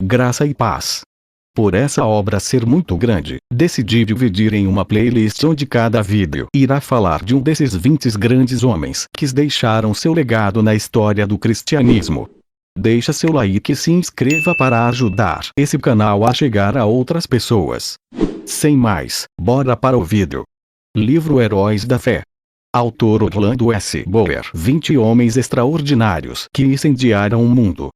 graça e paz. Por essa obra ser muito grande, decidi dividir em uma playlist onde cada vídeo irá falar de um desses 20 grandes homens que deixaram seu legado na história do cristianismo. Deixa seu like e se inscreva para ajudar esse canal a chegar a outras pessoas. Sem mais, bora para o vídeo. Livro Heróis da Fé. Autor Orlando S. Bower. 20 homens extraordinários que incendiaram o mundo.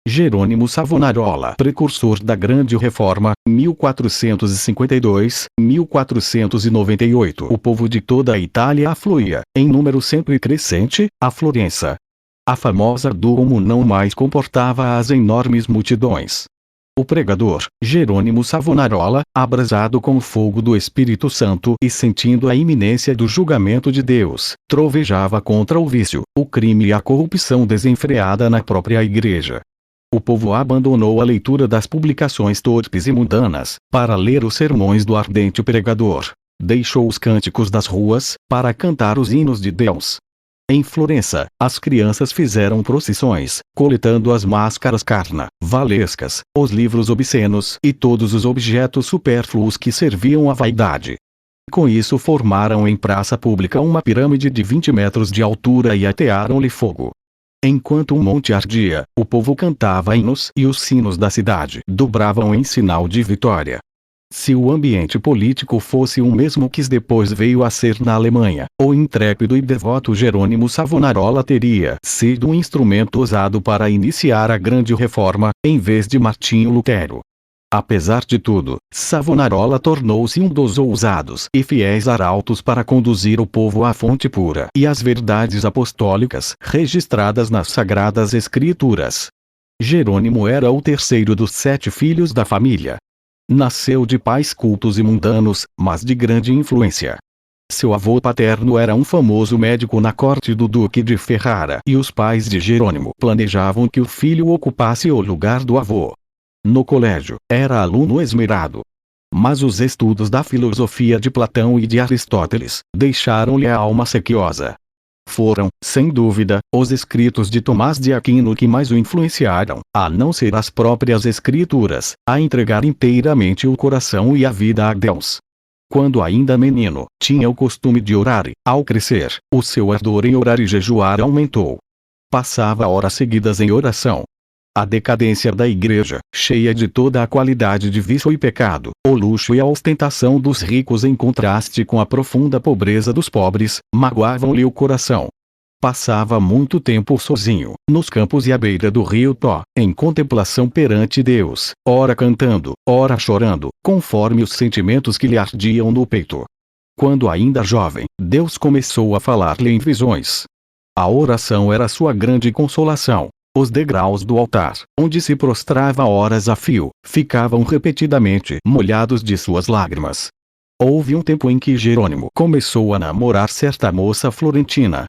Jerônimo Savonarola, precursor da Grande Reforma, 1452-1498. O povo de toda a Itália afluía, em número sempre crescente, a Florença. A famosa Duomo não mais comportava as enormes multidões. O pregador, Jerônimo Savonarola, abrasado com o fogo do Espírito Santo e sentindo a iminência do julgamento de Deus, trovejava contra o vício, o crime e a corrupção desenfreada na própria igreja. O povo abandonou a leitura das publicações torpes e mundanas, para ler os sermões do ardente pregador. Deixou os cânticos das ruas, para cantar os hinos de Deus. Em Florença, as crianças fizeram procissões, coletando as máscaras carnavalescas, os livros obscenos e todos os objetos supérfluos que serviam à vaidade. Com isso formaram em praça pública uma pirâmide de 20 metros de altura e atearam-lhe fogo. Enquanto o monte ardia, o povo cantava hinos e os sinos da cidade dobravam em sinal de vitória. Se o ambiente político fosse o mesmo que depois veio a ser na Alemanha, o intrépido e devoto Jerônimo Savonarola teria sido um instrumento usado para iniciar a Grande Reforma, em vez de Martinho Lutero. Apesar de tudo, Savonarola tornou-se um dos ousados e fiéis arautos para conduzir o povo à fonte pura e às verdades apostólicas registradas nas Sagradas Escrituras. Jerônimo era o terceiro dos 7 filhos da família. Nasceu de pais cultos e mundanos, mas de grande influência. Seu avô paterno era um famoso médico na corte do Duque de Ferrara e os pais de Jerônimo planejavam que o filho ocupasse o lugar do avô. No colégio, era aluno esmerado. Mas os estudos da filosofia de Platão e de Aristóteles deixaram-lhe a alma sequiosa. Foram, sem dúvida, os escritos de Tomás de Aquino que mais o influenciaram, a não ser as próprias escrituras, a entregar inteiramente o coração e a vida a Deus. Quando ainda menino, tinha o costume de orar e, ao crescer, o seu ardor em orar e jejuar aumentou. Passava horas seguidas em oração. A decadência da igreja, cheia de toda a qualidade de vício e pecado, o luxo e a ostentação dos ricos em contraste com a profunda pobreza dos pobres, magoavam-lhe o coração. Passava muito tempo sozinho, nos campos e à beira do rio Tó, em contemplação perante Deus, ora cantando, ora chorando, conforme os sentimentos que lhe ardiam no peito. Quando ainda jovem, Deus começou a falar-lhe em visões. A oração era sua grande consolação. Os degraus do altar, onde se prostrava horas a fio, ficavam repetidamente molhados de suas lágrimas. Houve um tempo em que Jerônimo começou a namorar certa moça florentina.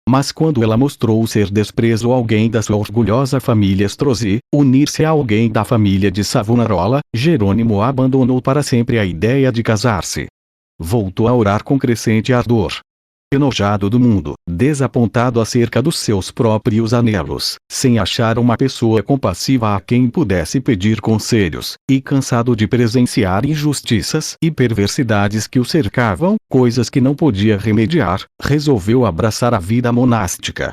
Mas quando ela mostrou ser desprezo a alguém da sua orgulhosa família Strozzi, unir-se a alguém da família de Savonarola, Jerônimo abandonou para sempre a ideia de casar-se. Voltou a orar com crescente ardor. Enojado do mundo, desapontado acerca dos seus próprios anelos, sem achar uma pessoa compassiva a quem pudesse pedir conselhos, e cansado de presenciar injustiças e perversidades que o cercavam, coisas que não podia remediar, resolveu abraçar a vida monástica.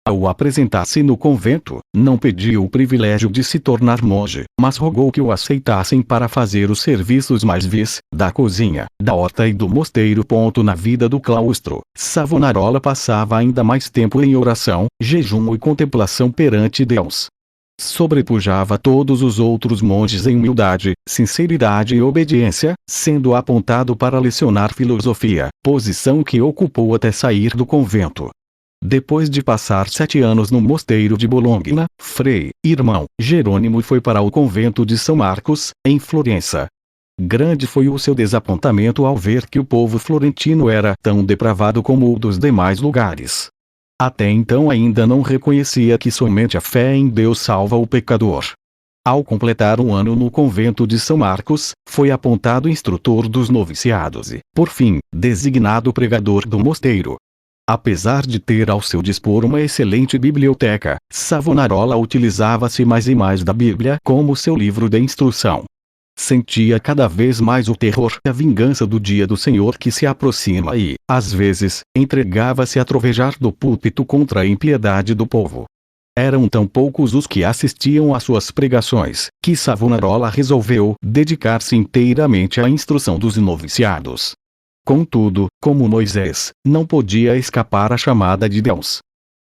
Ao apresentar-se no convento, não pediu o privilégio de se tornar monge, mas rogou que o aceitassem para fazer os serviços mais vis, da cozinha, da horta e do mosteiro. Na vida do claustro, Savonarola passava ainda mais tempo em oração, jejum e contemplação perante Deus. Sobrepujava todos os outros monges em humildade, sinceridade e obediência, sendo apontado para lecionar filosofia, posição que ocupou até sair do convento. Depois de passar 7 anos no mosteiro de Bologna, Frei, irmão, Jerônimo foi para o convento de São Marcos, em Florença. Grande foi o seu desapontamento ao ver que o povo florentino era tão depravado como o dos demais lugares. Até então ainda não reconhecia que somente a fé em Deus salva o pecador. Ao completar um ano no convento de São Marcos, foi apontado instrutor dos noviciados e, por fim, designado pregador do mosteiro. Apesar de ter ao seu dispor uma excelente biblioteca, Savonarola utilizava-se mais e mais da Bíblia como seu livro de instrução. Sentia cada vez mais o terror e a vingança do dia do Senhor que se aproxima e, às vezes, entregava-se a trovejar do púlpito contra a impiedade do povo. Eram tão poucos os que assistiam às suas pregações, que Savonarola resolveu dedicar-se inteiramente à instrução dos noviciados. Contudo, como Moisés, não podia escapar à chamada de Deus.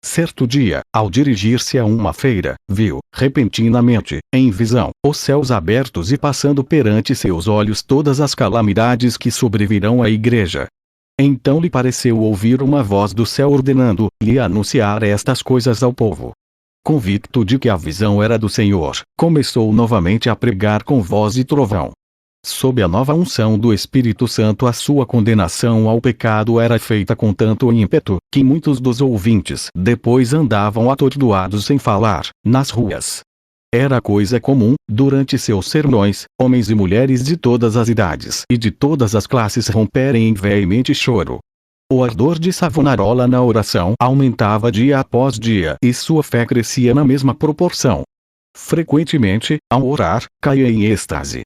Certo dia, ao dirigir-se a uma feira, viu, repentinamente, em visão, os céus abertos e passando perante seus olhos todas as calamidades que sobrevirão à igreja. Então lhe pareceu ouvir uma voz do céu ordenando-lhe anunciar estas coisas ao povo. Convicto de que a visão era do Senhor, começou novamente a pregar com voz de trovão. Sob a nova unção do Espírito Santo, a sua condenação ao pecado era feita com tanto ímpeto, que muitos dos ouvintes depois andavam atordoados sem falar, nas ruas. Era coisa comum, durante seus sermões, homens e mulheres de todas as idades e de todas as classes romperem em veemente choro. O ardor de Savonarola na oração aumentava dia após dia e sua fé crescia na mesma proporção. Frequentemente, ao orar, caía em êxtase.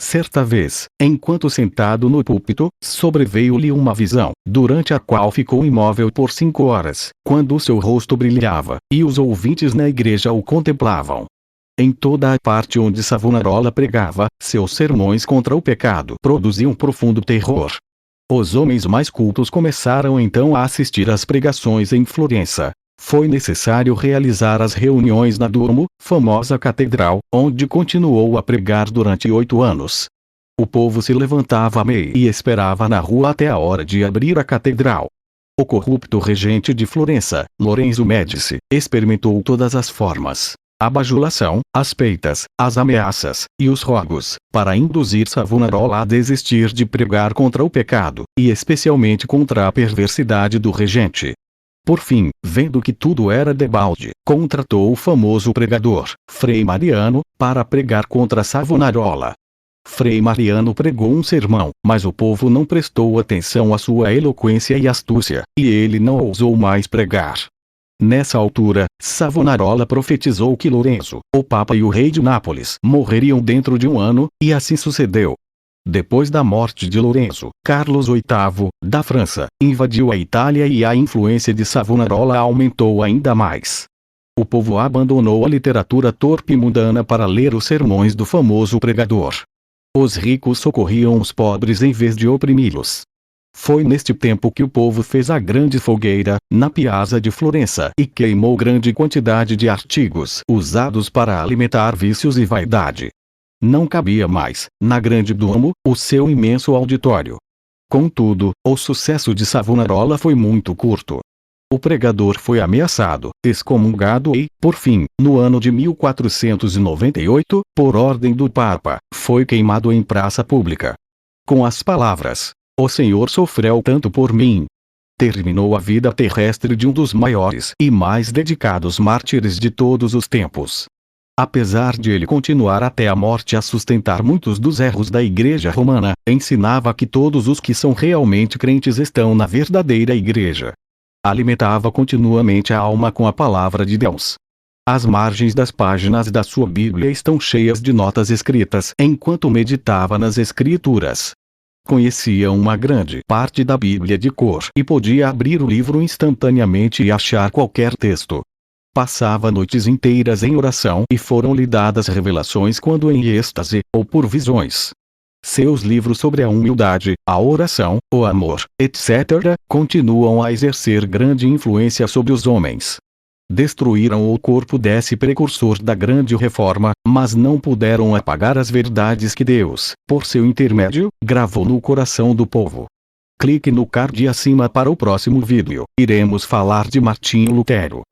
Certa vez, enquanto sentado no púlpito, sobreveio-lhe uma visão, durante a qual ficou imóvel por 5 horas, quando o seu rosto brilhava, e os ouvintes na igreja o contemplavam. Em toda a parte onde Savonarola pregava, seus sermões contra o pecado produziam profundo terror. Os homens mais cultos começaram então a assistir às pregações em Florença. Foi necessário realizar as reuniões na Duomo, famosa catedral, onde continuou a pregar durante 8 anos. O povo se levantava à meia e esperava na rua até a hora de abrir a catedral. O corrupto regente de Florença, Lorenzo Médici, experimentou todas as formas: a bajulação, as peitas, as ameaças, e os rogos, para induzir Savonarola a desistir de pregar contra o pecado, e especialmente contra a perversidade do regente. Por fim, vendo que tudo era debalde, contratou o famoso pregador, Frei Mariano, para pregar contra Savonarola. Frei Mariano pregou um sermão, mas o povo não prestou atenção à sua eloquência e astúcia, e ele não ousou mais pregar. Nessa altura, Savonarola profetizou que Lorenzo, o Papa e o rei de Nápoles morreriam dentro de 1 ano, e assim sucedeu. Depois da morte de Lorenzo, Carlos VIII, da França, invadiu a Itália e a influência de Savonarola aumentou ainda mais. O povo abandonou a literatura torpe e mundana para ler os sermões do famoso pregador. Os ricos socorriam os pobres em vez de oprimi-los. Foi neste tempo que o povo fez a grande fogueira, na Piazza de Florença, e queimou grande quantidade de artigos usados para alimentar vícios e vaidade. Não cabia mais, na grande Duomo, o seu imenso auditório. Contudo, o sucesso de Savonarola foi muito curto. O pregador foi ameaçado, excomungado e, por fim, no ano de 1498, por ordem do Papa, foi queimado em praça pública. Com as palavras: "O Senhor sofreu tanto por mim", terminou a vida terrestre de um dos maiores e mais dedicados mártires de todos os tempos. Apesar de ele continuar até a morte a sustentar muitos dos erros da Igreja Romana, ensinava que todos os que são realmente crentes estão na verdadeira Igreja. Alimentava continuamente a alma com a palavra de Deus. As margens das páginas da sua Bíblia estão cheias de notas escritas enquanto meditava nas Escrituras. Conhecia uma grande parte da Bíblia de cor e podia abrir o livro instantaneamente e achar qualquer texto. Passava noites inteiras em oração e foram-lhe dadas revelações quando em êxtase, ou por visões. Seus livros sobre a humildade, a oração, o amor, etc., continuam a exercer grande influência sobre os homens. Destruíram o corpo desse precursor da grande reforma, mas não puderam apagar as verdades que Deus, por seu intermédio, gravou no coração do povo. Clique no card acima para o próximo vídeo. Iremos falar de Martinho Lutero.